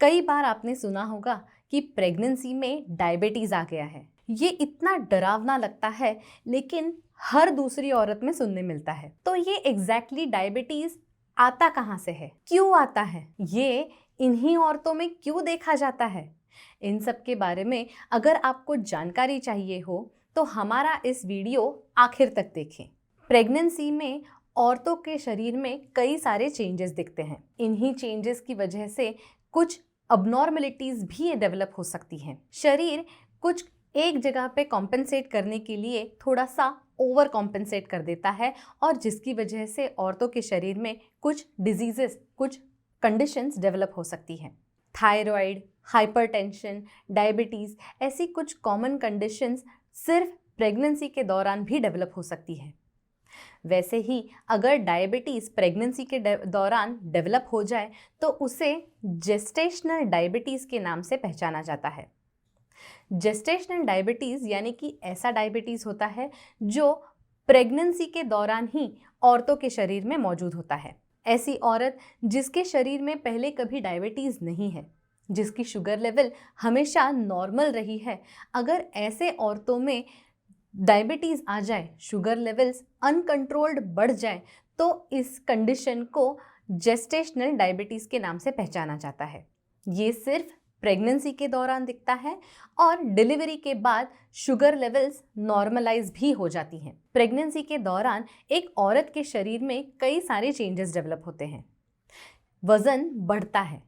कई बार आपने सुना होगा कि प्रेगनेंसी में डायबिटीज आ गया है। ये इतना डरावना लगता है, लेकिन हर दूसरी औरत में सुनने मिलता है। तो ये एग्जैक्टली डायबिटीज आता कहाँ से है, क्यों आता है, ये इन्हीं औरतों में क्यों देखा जाता है? इन सब के बारे में अगर आपको जानकारी चाहिए हो तो हमारा इस वीडियो आखिर तक देखें। प्रेगनेंसी में औरतों के शरीर में कई सारे चेंजेस दिखते हैं। इन्हीं चेंजेस की वजह से कुछ अबनॉर्मलिटीज भी डेवलप हो सकती हैं। शरीर कुछ एक जगह पे कॉम्पेंसेट करने के लिए थोड़ा सा ओवर कॉम्पेंसेट कर देता है, और जिसकी वजह से औरतों के शरीर में कुछ डिजीजेस, कुछ कंडीशंस डेवलप हो सकती हैं। थायराइड, हाइपरटेंशन, डायबिटीज़, ऐसी कुछ कॉमन कंडीशंस सिर्फ प्रेगनेंसी के दौरान भी डेवलप हो सकती है। वैसे ही अगर डायबिटीज़ प्रेगनेंसी के दौरान डेवलप हो जाए तो उसे जेस्टेशनल डायबिटीज़ के नाम से पहचाना जाता है। जेस्टेशनल डायबिटीज़ यानी कि ऐसा डायबिटीज़ होता है जो प्रेगनेंसी के दौरान ही औरतों के शरीर में मौजूद होता है। ऐसी औरत जिसके शरीर में पहले कभी डायबिटीज़ नहीं है, जिसकी शुगर लेवल हमेशा नॉर्मल रही है, अगर ऐसे औरतों में डायबिटीज़ आ जाए, शुगर लेवल्स अनकंट्रोल्ड बढ़ जाए, तो इस कंडीशन को जेस्टेशनल डायबिटीज़ के नाम से पहचाना जाता है। ये सिर्फ प्रेगनेंसी के दौरान दिखता है और डिलीवरी के बाद शुगर लेवल्स नॉर्मलाइज भी हो जाती हैं। प्रेगनेंसी के दौरान एक औरत के शरीर में कई सारे चेंजेस डेवलप होते हैं। वज़न बढ़ता है।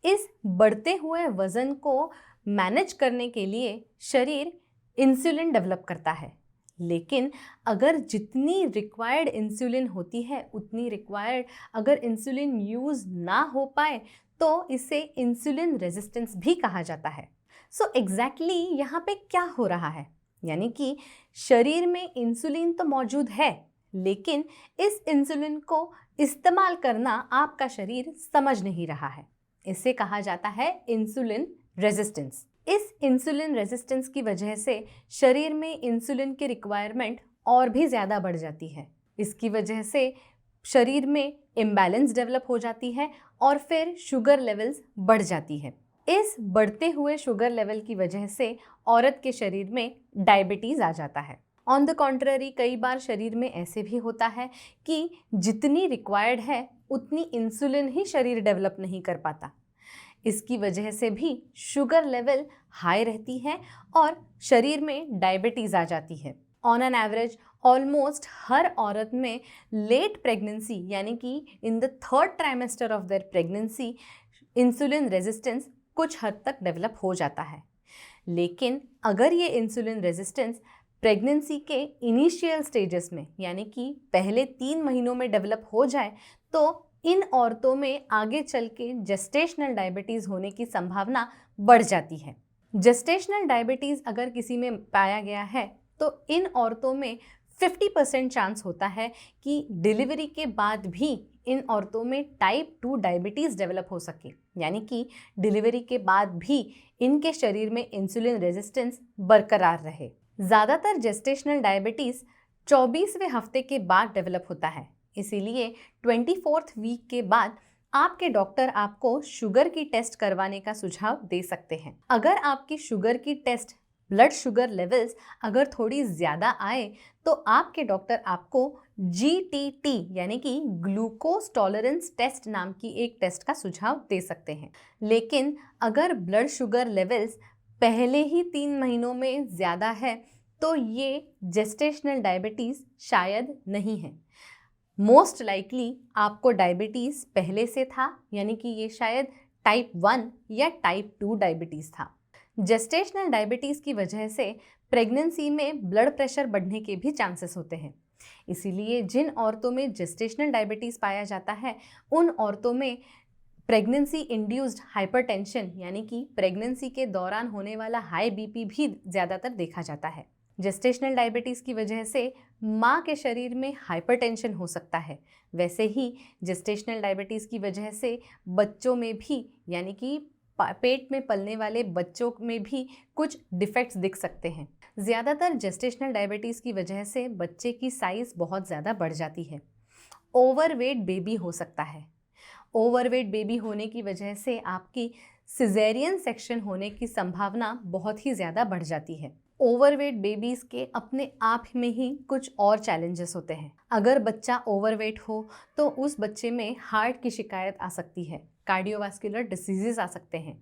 इस बढ़ते हुए वज़न को मैनेज करने के लिए शरीर इंसुलिन डेवलप करता है, लेकिन अगर जितनी रिक्वायर्ड इंसुलिन होती है उतनी रिक्वायर्ड अगर इंसुलिन यूज़ ना हो पाए तो इसे इंसुलिन रेजिस्टेंस भी कहा जाता है। सो एग्जैक्टली यहाँ पे क्या हो रहा है, यानी कि शरीर में इंसुलिन तो मौजूद है, लेकिन इस इंसुलिन को इस्तेमाल करना आपका शरीर समझ नहीं रहा है। इसे कहा जाता है इंसुलिन रेजिस्टेंस। इस इंसुलिन रेजिस्टेंस की वजह से शरीर में इंसुलिन की रिक्वायरमेंट और भी ज़्यादा बढ़ जाती है। इसकी वजह से शरीर में इम्बैलेंस डेवलप हो जाती है और फिर शुगर लेवल्स बढ़ जाती है। इस बढ़ते हुए शुगर लेवल की वजह से औरत के शरीर में डायबिटीज़ आ जाता है। ऑन द कॉन्ट्ररी कई बार शरीर में ऐसे भी होता है कि जितनी रिक्वायर्ड है उतनी इंसुलिन ही शरीर डेवलप नहीं कर पाता। इसकी वजह से भी शुगर लेवल हाई रहती है और शरीर में डायबिटीज़ आ जाती है। ऑन एन एवरेज ऑलमोस्ट हर औरत में लेट प्रेगनेंसी यानी कि in the third trimester of their pregnancy insulin resistance कुछ हद तक डेवलप हो जाता है। लेकिन अगर ये इंसुलिन रेजिस्टेंस प्रेगनेंसी के इनिशियल स्टेजेस में यानी कि पहले 3 महीनों में डेवलप हो जाए तो इन औरतों में आगे चल के जेस्टेशनल डायबिटीज़ होने की संभावना बढ़ जाती है। जेस्टेशनल डायबिटीज़ अगर किसी में पाया गया है तो इन औरतों में 50% चांस होता है कि डिलीवरी के बाद भी इन औरतों में टाइप 2 डायबिटीज़ डेवलप हो सके, यानी कि डिलीवरी के बाद भी इनके शरीर में इंसुलिन रेजिस्टेंस बरकरार रहे। ज़्यादातर जेस्टेशनल डायबिटीज़ 24वें हफ्ते के बाद डेवलप होता है, इसीलिए 24th वीक के बाद आपके डॉक्टर आपको शुगर की टेस्ट करवाने का सुझाव दे सकते हैं। अगर आपकी शुगर की टेस्ट, ब्लड शुगर लेवल्स अगर थोड़ी ज़्यादा आए तो आपके डॉक्टर आपको GTT यानी कि ग्लूकोज टॉलरेंस टेस्ट नाम की एक टेस्ट का सुझाव दे सकते हैं। लेकिन अगर ब्लड शुगर लेवल्स पहले ही 3 महीनों में ज़्यादा है तो ये जेस्टेशनल डायबिटीज़ शायद नहीं है। मोस्ट लाइकली आपको डायबिटीज़ पहले से था, यानी कि ये शायद टाइप 1 या टाइप 2 डायबिटीज़ था। जेस्टेशनल डायबिटीज़ की वजह से प्रेगनेंसी में ब्लड प्रेशर बढ़ने के भी चांसेस होते हैं। इसीलिए जिन औरतों में जेस्टेशनल डायबिटीज़ पाया जाता है उन औरतों में प्रेगनेंसी इंड्यूस्ड हाइपरटेंशन यानी कि प्रेगनेंसी के दौरान होने वाला हाई BP भी ज़्यादातर देखा जाता है। जेस्टेशनल डायबिटीज़ की वजह से माँ के शरीर में हाइपरटेंशन हो सकता है। वैसे ही जेस्टेशनल डायबिटीज़ की वजह से बच्चों में भी यानी कि पेट में पलने वाले बच्चों में भी कुछ डिफेक्ट्स दिख सकते हैं। ज़्यादातर जेस्टेशनल डायबिटीज़ की वजह से बच्चे की साइज़ बहुत ज़्यादा बढ़ जाती है। ओवरवेट बेबी हो सकता है ओवरवेट बेबी होने की वजह से आपकी सिजेरियन सेक्शन होने की संभावना बहुत ही ज़्यादा बढ़ जाती है। ओवरवेट बेबीज़ के अपने आप में ही कुछ और चैलेंजेस होते हैं। अगर बच्चा ओवरवेट हो तो उस बच्चे में हार्ट की शिकायत आ सकती है, कार्डियोवास्कुलर डिसीजेस आ सकते हैं।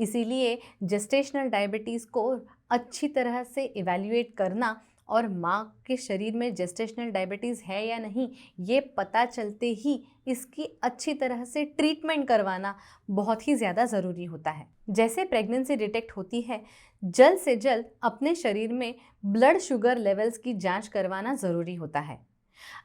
इसीलिए जेस्टेशनल डायबिटीज़ को अच्छी तरह से इवैल्यूएट करना और माँ के शरीर में जेस्टेशनल डायबिटीज़ है या नहीं ये पता चलते ही इसकी अच्छी तरह से ट्रीटमेंट करवाना बहुत ही ज़्यादा ज़रूरी होता है। जैसे प्रेगनेंसी डिटेक्ट होती है, जल्द से जल्द अपने शरीर में ब्लड शुगर लेवल्स की जांच करवाना ज़रूरी होता है।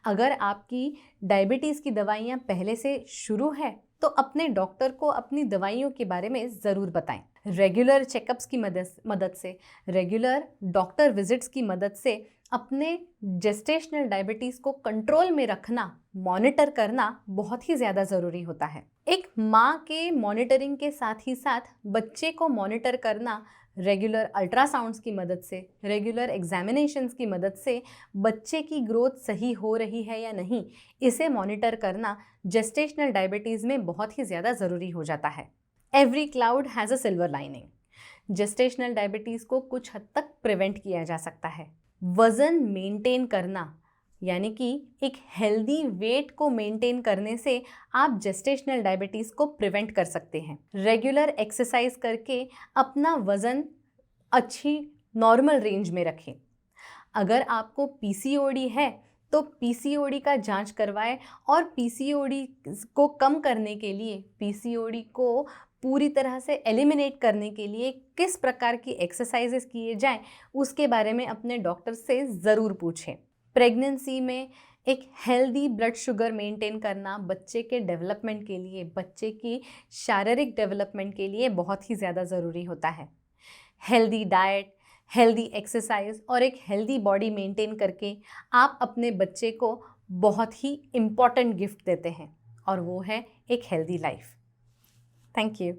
अगर आपकी डायबिटीज़ की दवाइयाँ पहले से शुरू है तो अपने डॉक्टर को अपनी दवाइयों के बारे में ज़रूर बताएं। रेगुलर चेकअप्स की मदद से, रेगुलर डॉक्टर विजिट्स की मदद से अपने जेस्टेशनल डायबिटीज़ को कंट्रोल में रखना, मॉनिटर करना बहुत ही ज़्यादा ज़रूरी होता है। एक माँ के मॉनिटरिंग के साथ ही साथ बच्चे को मॉनिटर करना रेगुलर अल्ट्रासाउंड्स की मदद से, रेगुलर एग्जामिनेशंस की मदद से बच्चे की ग्रोथ सही हो रही है या नहीं, इसे मॉनिटर करना जेस्टेशनल डायबिटीज़ में बहुत ही ज़्यादा ज़रूरी हो जाता है। Every cloud has a silver lining. Gestational diabetes को कुछ हद तक प्रिवेंट किया जा सकता है। वज़न मेंटेन करना यानी कि एक हेल्दी वेट को मेंटेन करने से आप जेस्टेशनल डायबिटीज़ को प्रिवेंट कर सकते हैं। रेगुलर एक्सरसाइज करके अपना वज़न अच्छी नॉर्मल रेंज में रखें। अगर आपको पीसीओडी है तो पीसीओडी का जांच करवाएं और पीसीओडी को कम करने के लिए, पीसीओडी को पूरी तरह से एलिमिनेट करने के लिए किस प्रकार की एक्सरसाइजेस किए जाएं उसके बारे में अपने डॉक्टर से ज़रूर पूछें। प्रेगनेंसी में एक हेल्दी ब्लड शुगर मेंटेन करना बच्चे के डेवलपमेंट के लिए, बच्चे की शारीरिक डेवलपमेंट के लिए बहुत ही ज़्यादा ज़रूरी होता है। हेल्दी डाइट, हेल्दी एक्सरसाइज और एक हेल्दी बॉडी मेंटेन करके आप अपने बच्चे को बहुत ही इम्पॉर्टेंट गिफ्ट देते हैं और वो है एक हेल्दी लाइफ। Thank you.